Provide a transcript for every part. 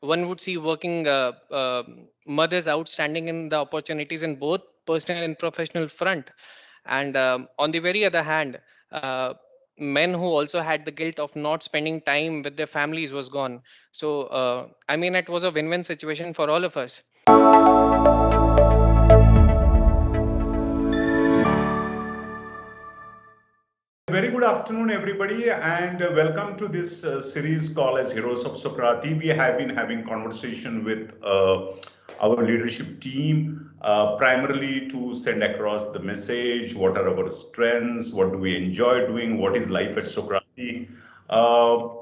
one would see working mothers outstanding in the opportunities in both personal and professional front, and on the very other hand, men who also had the guilt of not spending time with their families was gone. So I mean, it was a win-win situation for all of us. Very good afternoon, everybody, and welcome to this series called as Heroes of Sokrati. We have been having conversation with our leadership team, primarily to send across the message, what are our strengths, what do we enjoy doing, what is life at Sokrati,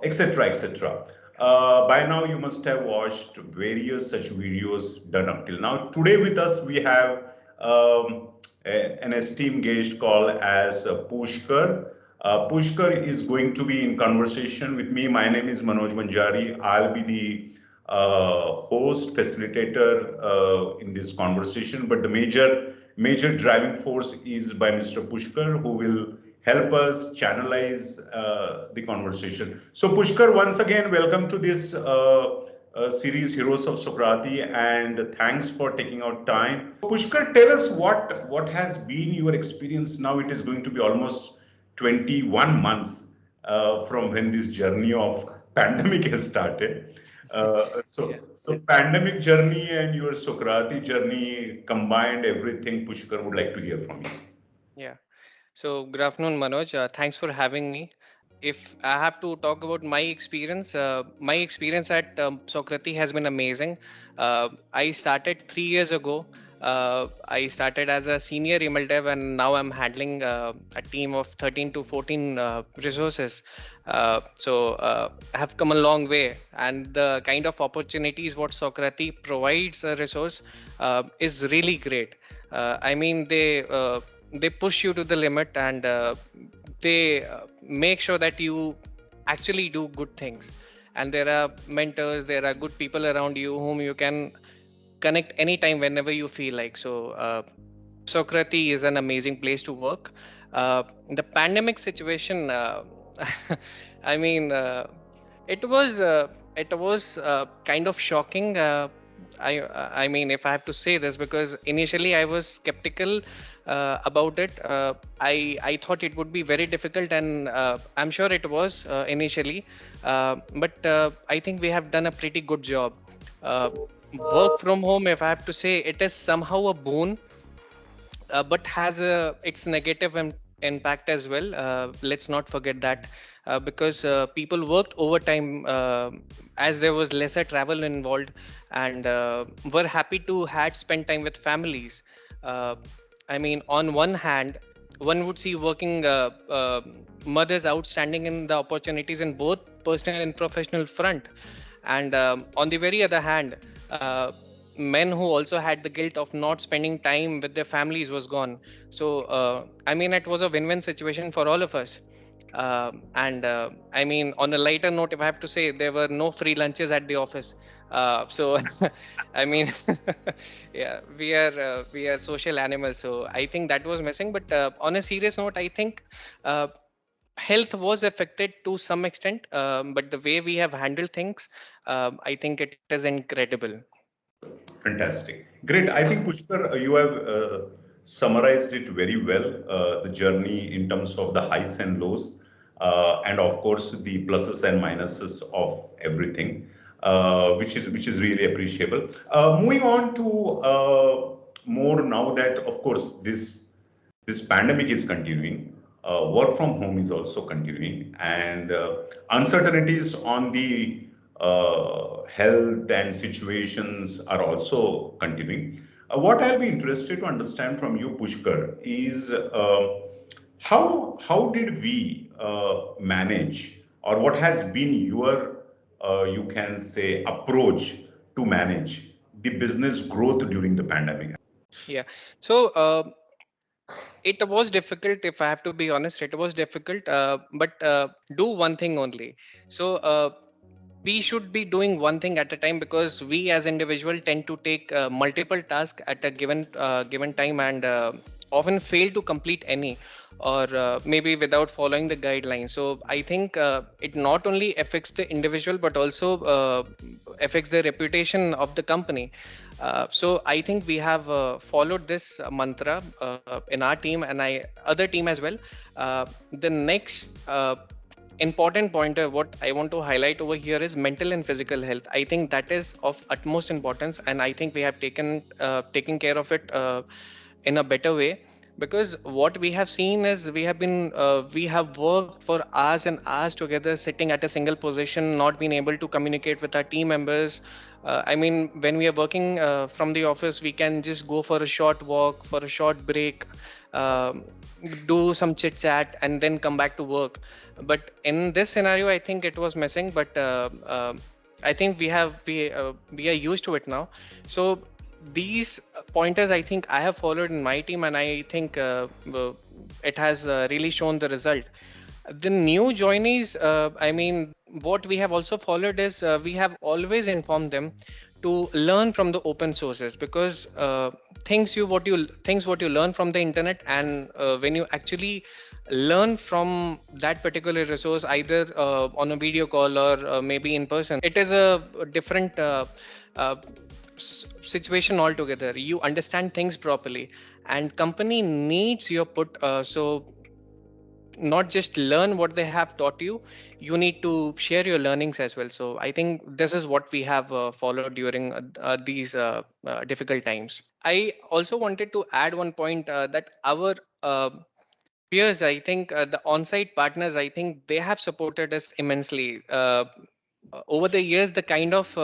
etc., etc. By now, you must have watched various such videos done up till now. Today with us, we have an esteemed guest called as Pushkar. Pushkar is going to be in conversation with me. My name is Manoj Manjari. I'll be the host, facilitator in this conversation. But the major driving force is by Mr. Pushkar, who will help us channelize the conversation. So, Pushkar, once again, welcome to this series, Heroes of Sokrati, and thanks for taking out time. So, Pushkar, tell us what has been your experience. Now it is going to be almost 21 months from when this journey of pandemic has started. Yeah. So pandemic journey and your Sokrati journey combined everything. Pushkar would like to hear from you. Yeah. So, good afternoon, Manoj. Thanks for having me. If I have to talk about my experience at Sokrati has been amazing. I started 3 years ago. I started as a senior email dev, and now I'm handling a team of 13 to 14 resources. I have come a long way, and the kind of opportunities what Sokrati provides a resource is really great. I mean, they push you to the limit, and they make sure that you actually do good things, and there are mentors, there are good people around you whom you can connect anytime whenever you feel like. So Sokrati is an amazing place to work. The pandemic situation, I mean, it was kind of shocking. I mean, if I have to say this, because initially I was skeptical about it. I thought it would be very difficult, and I'm sure it was initially. But I think we have done a pretty good job. Uh, Work from home, if I have to say, it is somehow a boon, but has its negative impact as well. Let's not forget that, because people worked overtime, as there was lesser travel involved, and were happy to had spend time with families. Uh, I mean, on one hand, one would see working mothers outstanding in the opportunities in both personal and professional front, and on the very other hand, men who also had the guilt of not spending time with their families was gone. So I mean, it was a win-win situation for all of us. And I mean, on a lighter note, if I have to say, there were no free lunches at the office. So I mean, yeah, we are social animals, so I think that was missing. But on a serious note, I think uh, health was affected to some extent, but the way we have handled things, I think it is incredible. Fantastic. Great. I think, Pushkar, you have summarized it very well, the journey in terms of the highs and lows, and of course the pluses and minuses of everything, which is really appreciable. Moving on to more now that, of course, this pandemic is continuing. Work from home is also continuing, and uncertainties on the health and situations are also continuing. What I'll be interested to understand from you, Pushkar, is how did we manage, or what has been your you can say approach to manage the business growth during the pandemic? Yeah. So it was difficult, if I have to be honest. It was difficult, but do one thing only. So we should be doing one thing at a time, because we as individual tend to take multiple tasks at a given time, and often fail to complete any, or maybe without following the guidelines. So I think it not only affects the individual but also affects the reputation of the company. So I think we have followed this mantra in our team, and I other team as well. The next important pointer what I want to highlight over here is mental and physical health. I think that is of utmost importance, and I think we have taken care of it in a better way, because what we have seen is we have worked for hours and hours together, sitting at a single position, not being able to communicate with our team members. I mean, when we are working from the office, we can just go for a short walk, for a short break, um, do some chit chat, and then come back to work. But in this scenario, I think it was missing. But I think we are used to it now. So these pointers, I think I have followed in my team, and I think it has really shown the result. The new joinees, I mean, what we have also followed is we have always informed them to learn from the open sources, because things what you learn from the internet, and when you actually learn from that particular resource, either on a video call or maybe in person, it is a different uh, situation altogether. You understand things properly, and company needs your put. So not just learn what they have taught you, you need to share your learnings as well. So I think this is what we have followed during these difficult times. I also wanted to add one point, that our uh, peers, I think the on-site partners, I think they have supported us immensely over the years. The kind of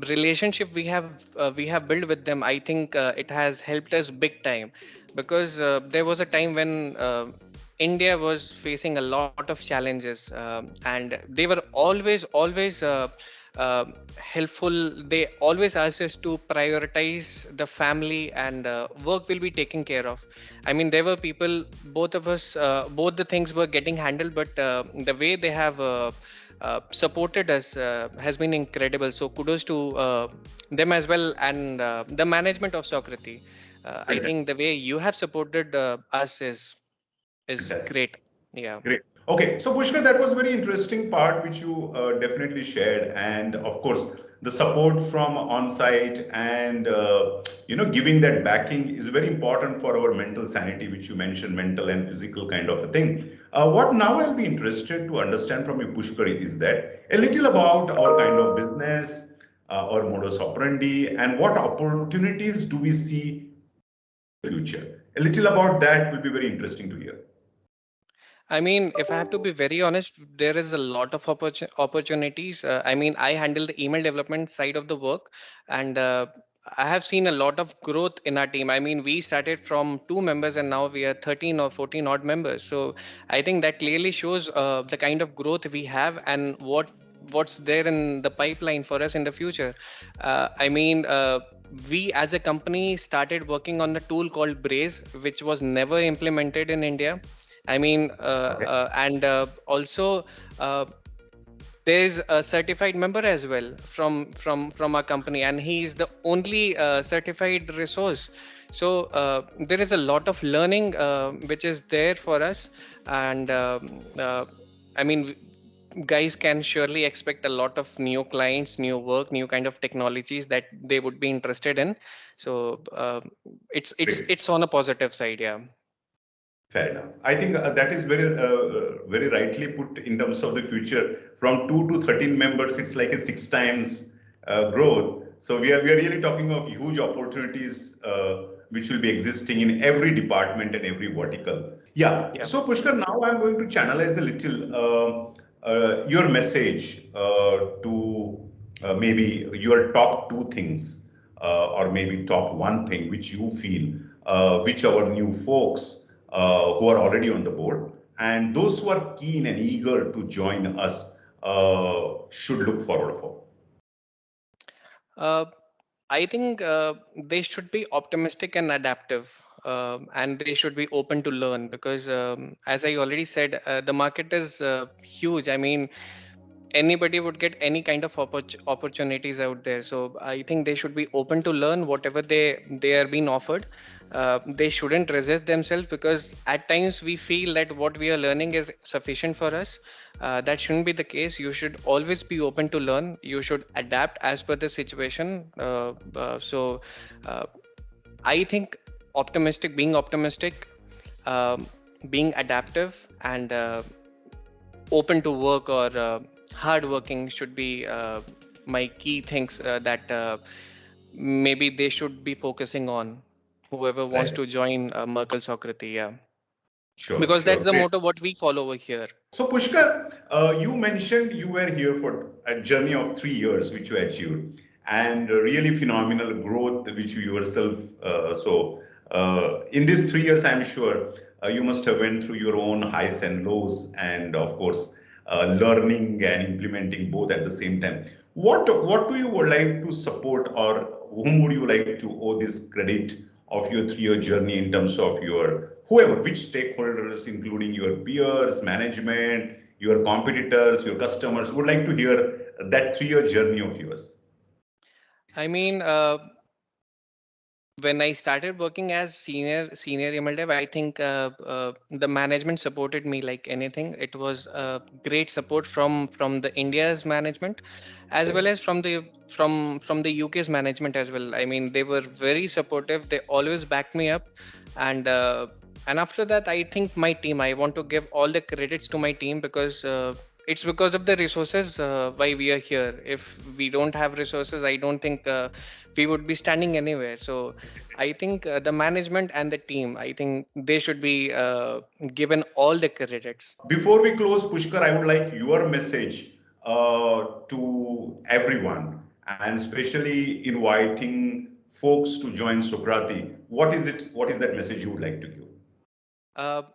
relationship we have built with them, I think it has helped us big time, because there was a time when India was facing a lot of challenges, and they were always uh, helpful. They always asked us to prioritize the family, and work will be taken care of. I mean, there were people, both of us, both the things were getting handled, but the way they have supported us has been incredible. So kudos to them as well, and the management of Sokrati. I Fantastic. think the way you have supported us is Fantastic. great. Yeah. Great. Okay, so Pushkar, that was very interesting part which you definitely shared, and of course, the support from on-site and giving that backing is very important for our mental sanity, which you mentioned, mental and physical kind of a thing. What now I'll be interested to understand from you, Pushkar, is that a little about our kind of business, our modus operandi, and what opportunities do we see future. A little about that will be very interesting to hear. I mean, if I have to be very honest, there is a lot of opportunities. I mean, I handle the email development side of the work, and I have seen a lot of growth in our team. I mean, we started from 2 members, and now we are 13 or 14 odd members. So I think that clearly shows the kind of growth we have, and what's there in the pipeline for us in the future. I mean, we as a company started working on a tool called Braze, which was never implemented in India. I mean, Okay. and also uh, there's a certified member as well from our company, and he's the only certified resource. So there is a lot of learning which is there for us, and I mean, guys can surely expect a lot of new clients, new work, new kind of technologies that they would be interested in. So Great. it's on a positive side, yeah. Fair enough. I think that is very rightly put in terms of the future. From 2 to 13 members, it's like a 6 times growth. So we are really talking of huge opportunities which will be existing in every department and every vertical. Yeah. Yeah. So Pushkar, now I'm going to channelize a little your message to maybe your top two things, or maybe top one thing which you feel, which our new folks who are already on the board and those who are keen and eager to join us should look forward for. Uh, I think they should be optimistic and adaptive, and they should be open to learn, because, as I already said, the market is huge. I mean, anybody would get any kind of opportunities out there. So I think they should be open to learn whatever they are being offered. They shouldn't resist themselves, because at times we feel that what we are learning is sufficient for us. That shouldn't be the case. You should always be open to learn. You should adapt as per the situation. Uh, I think being optimistic, um, being adaptive, and open to work, or hard working should be my key things that maybe they should be focusing on, whoever wants Right. to join Merkle Sokrati. Yeah, Sure, because sure. that's the Great. motto what we follow over here. So, Pushkar, you mentioned you were here for a journey of 3 years, which you achieved, and really phenomenal growth, which you yourself. In these 3 years, I'm sure you must have went through your own highs and lows, and of course, learning and implementing both at the same time. What do you would like to support, or whom would you like to owe this credit of your 3 year journey in terms of your whoever, which stakeholders, including your peers, management, your competitors, your customers, would like to hear that 3 year journey of yours? I mean, when I started working as senior ML dev, I think the management supported me like anything. It was great support from the India's management, as well as from the UK's management as well. I mean, they were very supportive. They always backed me up, and after that, I think my team. I want to give all the credits to my team, because. It's because of the resources why we are here. If we don't have resources, I don't think we would be standing anywhere. So I think the management and the team, I think they should be given all the credits. Before we close, Pushkar, I would like your message to everyone, and especially inviting folks to join Sokrati. What is it? What is that message you would like to give?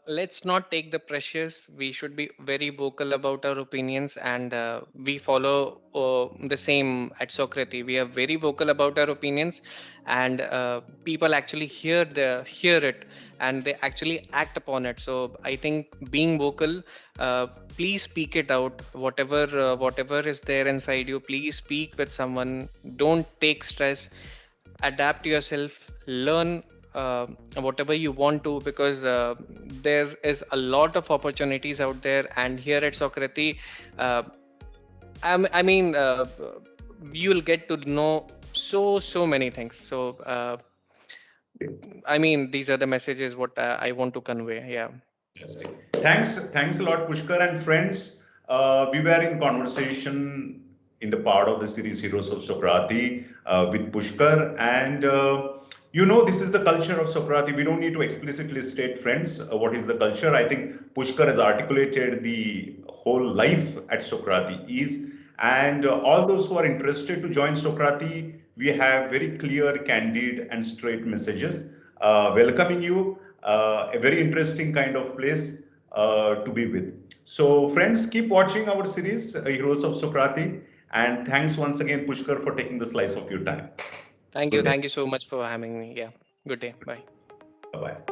Let's not take the pressures. We should be very vocal about our opinions, and we follow the same at Socrates. We are very vocal about our opinions, and people actually hear it, and they actually act upon it. So I think being vocal, uh, please speak it out. Whatever is there inside you, please speak with someone. Don't take stress. Adapt yourself, learn whatever you want to, because there is a lot of opportunities out there, and here at Socrates, uh, I mean, you'll get to know so many things. So I mean, these are the messages what I want to convey. Yeah. Fantastic. Thanks a lot, Pushkar and friends. We were in conversation in the part of the series Heroes of Sokrati with Pushkar, and this is the culture of Sokrati. We don't need to explicitly state, friends, what is the culture. I think Pushkar has articulated the whole life at Sokrati is, and all those who are interested to join Sokrati, we have very clear, candid, and straight messages welcoming you. A very interesting kind of place to be with. So, friends, keep watching our series, Heroes of Sokrati. And thanks once again, Pushkar, for taking the slice of your time. Thank you. Good day. Thank you so much for having me. Yeah. Good day. Bye. Bye bye.